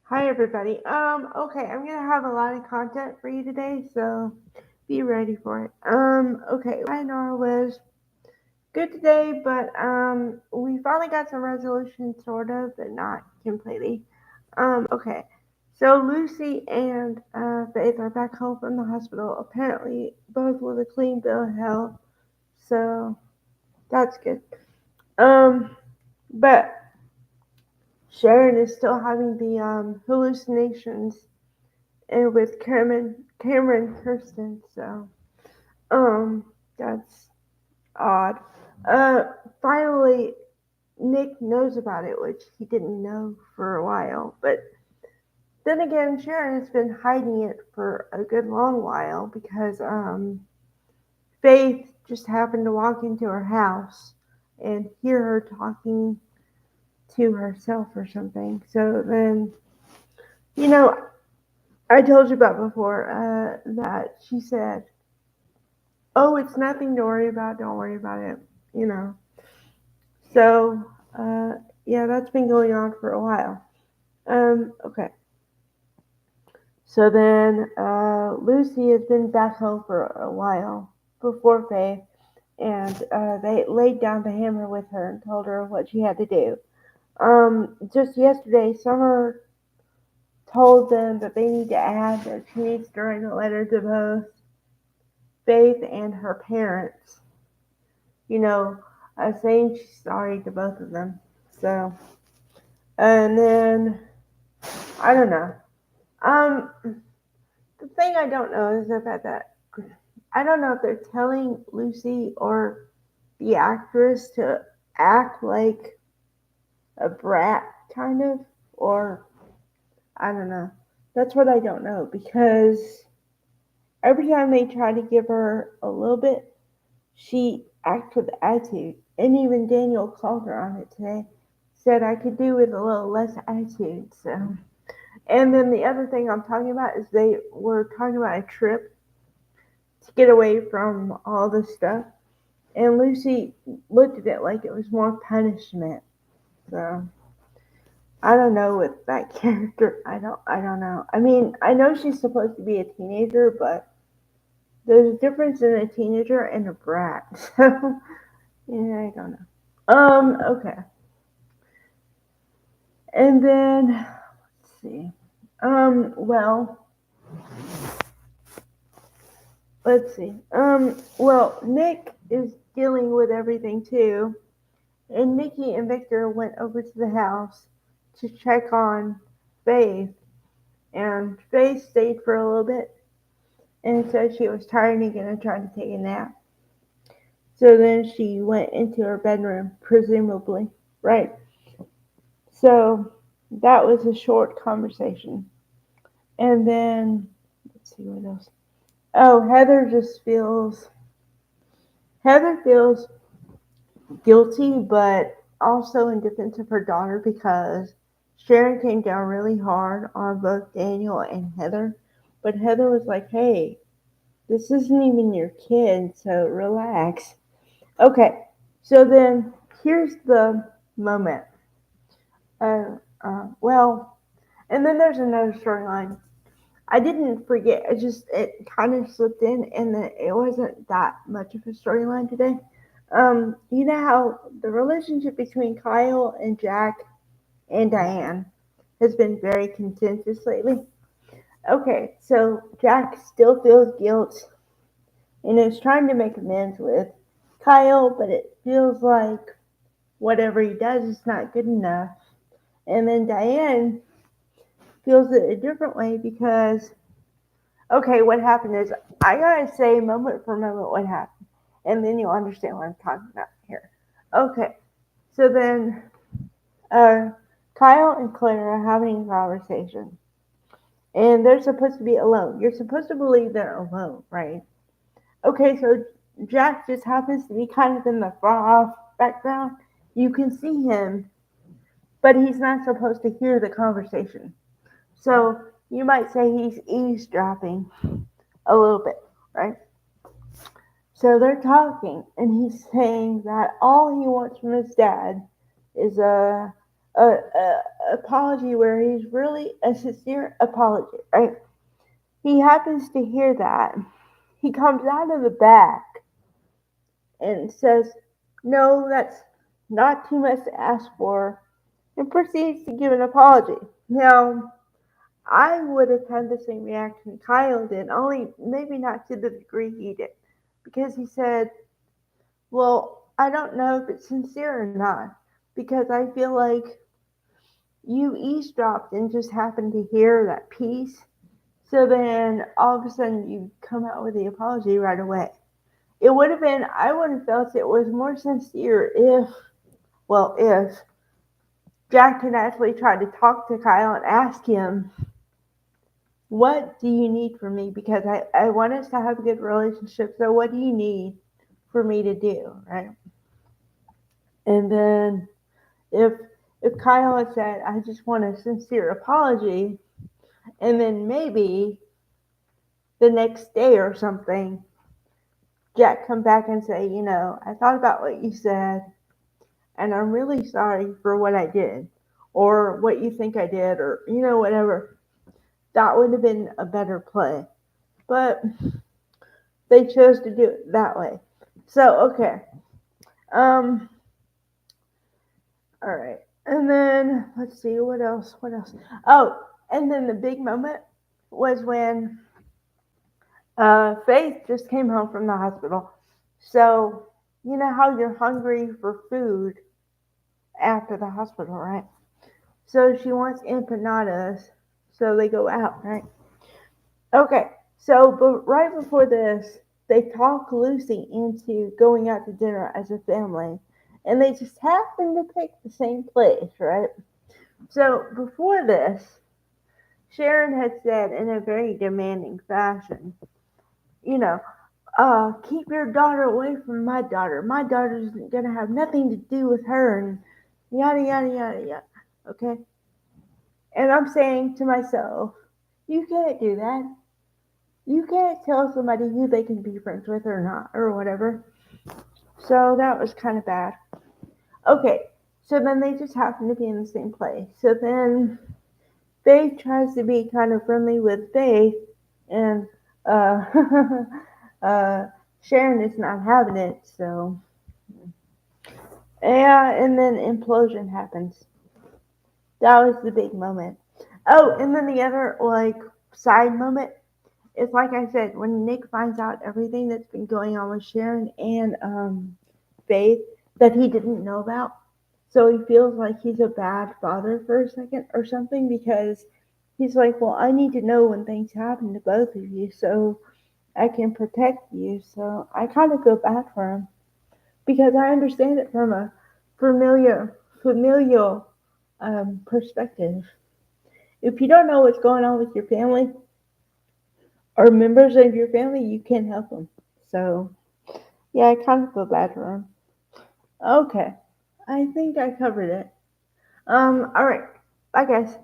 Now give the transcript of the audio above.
Hi everybody. Okay, I'm gonna have a lot of content for you today, so be ready for it. Okay, my Nora was good today, but we finally got some resolution, sort of, but not completely. Okay, so Lucy and Faith are back home from the hospital. Apparently, both with a clean bill of health, so that's good. Um, but Sharon is still having the hallucinations and with Cameron Kirsten. So that's odd. Uh, Finally, Nick knows about it, which he didn't know for a while. But then again, Sharon has been hiding it for a good long while because Faith just happened to walk into her house and hear her talking to herself or something. So then, you know, I told you about before that she said, "Oh, it's nothing to worry about. Don't worry about it." You know. So, yeah, that's been going on for a while. Okay. So then, Lucy has been back home for a while before Faith, and they laid down the hammer with her and told her what she had to do. Just yesterday, Summer told them that they need to add that she needs to write a letter to both Faith and her parents. You know, saying she's sorry to both of them. So, and then I don't know. Um, the thing I don't know is about that. I don't know if they're telling Lucy or the actress to act like a brat, kind of, or I don't know. That's what I don't know because every time they try to give her a little bit, she acts with attitude. And even Daniel called her on it today. Said I could do with a little less attitude. So, and then the other thing I'm talking about is they were talking about a trip to get away from all this stuff. And Lucy looked at it like it was more punishment. So I don't know with that character. I don't know. I mean, I know she's supposed to be a teenager, but there's a difference in a teenager and a brat. So yeah, I don't know. Okay. And then let's see. Well, let's see. Well, Nick is dealing with everything too. And Nikki and Victor went over to the house to check on Faith. And Faith stayed for a little bit and said she was tired and gonna try to take a nap. So then she went into her bedroom, presumably. Right. So that was a short conversation. And then let's see what else. Oh, Heather feels guilty, but also in defense of her daughter because Sharon came down really hard on both Daniel and Heather. But Heather was like, hey, this isn't even your kid, so relax. Okay, so then here's the moment. Well, and then there's another storyline. I didn't forget. It kind of slipped in, and it wasn't that much of a storyline today. You know how the relationship between Kyle and Jack and Diane has been very contentious lately. Okay, so Jack still feels guilt and is trying to make amends with Kyle, but it feels like whatever he does is not good enough. And then Diane feels it a different way because, okay, what happened is I gotta say moment for moment what happened, and then you'll understand what I'm talking about here. Okay, so then uh, Kyle and Claire are having a conversation, and they're supposed to be alone. You're supposed to believe they're alone, right? Okay, so Jack just happens to be kind of in the far off background. You can see him, but he's not supposed to hear the conversation. So you might say he's eavesdropping a little bit, right? So they're talking, and he's saying that all he wants from his dad is a apology where he's really a sincere apology, right? He happens to hear that. He comes out of the back and says, "No, that's not too much to ask for," and proceeds to give an apology. Now, I would have had the same reaction Kyle did, only maybe not to the degree he did. Because he said, "Well, I don't know if it's sincere or not, because I feel like you eavesdropped and just happened to hear that piece. So then all of a sudden you come out with the apology right away." It would have been, I would have felt it was more sincere if Jack had actually tried to talk to Kyle and ask him, "What do you need from me? Because I want us to have a good relationship. So what do you need for me to do?" Right? And then if if Kyle had said, "I just want a sincere apology," and then maybe the next day or something, Jack come back and say, "I thought about what you said, and I'm really sorry for what I did, or what you think I did, or whatever." That would have been a better play, but they chose to do it that way. So okay, um, all right, and then let's see what else. What else? Oh, and then the big moment was when Faith just came home from the hospital. So you know how you're hungry for food after the hospital, right? So she wants empanadas. So they go out, right? Okay. So, but right before this, they talk Lucy into going out to dinner as a family, and they just happen to pick the same place, right? So before this, Sharon had said in a very demanding fashion, you know, keep your daughter away from my daughter. My daughter's gonna have nothing to do with her, and yada yada yada yada. Okay. And I'm saying to myself, you can't do that. You can't tell somebody who they can be friends with or not, or whatever. So that was kind of bad. Okay, so then they just happen to be in the same place. So then Faith tries to be kind of friendly with Faith, and uh, uh, Sharon is not having it. So yeah, and then implosion happens. That was the big moment. Oh, and then the other side moment is like I said, when Nick finds out everything that's been going on with Sharon and Faith that he didn't know about. So he feels like he's a bad father for a second or something, because he's like, "Well, I need to know when things happen to both of you so I can protect you." So I kind of feel bad for him, because I understand it from a familial perspective. If you don't know what's going on with your family or members of your family, you can't help them. So yeah, I kind of feel bad for him. Okay, I think I covered it. All right, bye guys.